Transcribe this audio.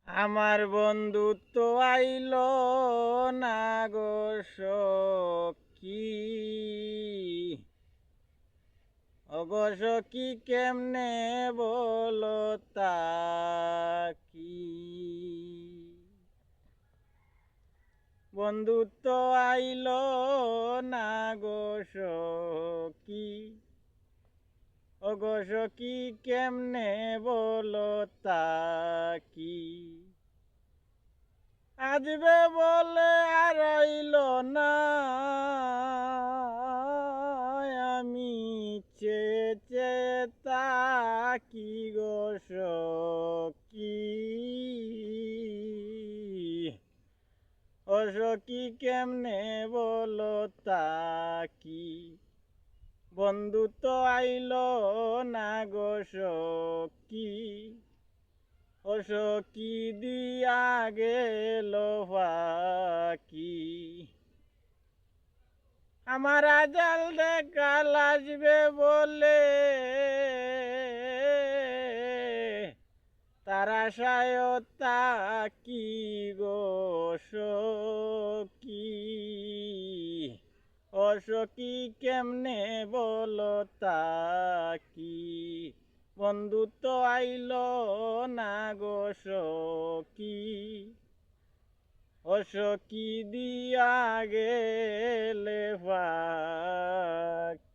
আমার বন্ধুত্ব আইল না গো সখী, ওগো সখী কেমনে বলো তা কি। বন্ধুত্ব আইল না গো সখী, ওগো সখী কেমনে বলো তা কি। আসবে বলে আর আইল না, আমি চেয়ে চেয়ে তাকি গো সখী। ও সখী কেমনে বলো তাকি। বন্ধু তো আইল না গো সখী, ও সখী দিয়া গেল ফাঁকি। আমার আজাল দেখাল আসবে বলে, তার আশায় তাকি গো সখী। ও সখী কেমনে বলো তাকি। বন্ধু তো আইল না গো সখী, ও সখী দিয়া গেলে ফাঁকি।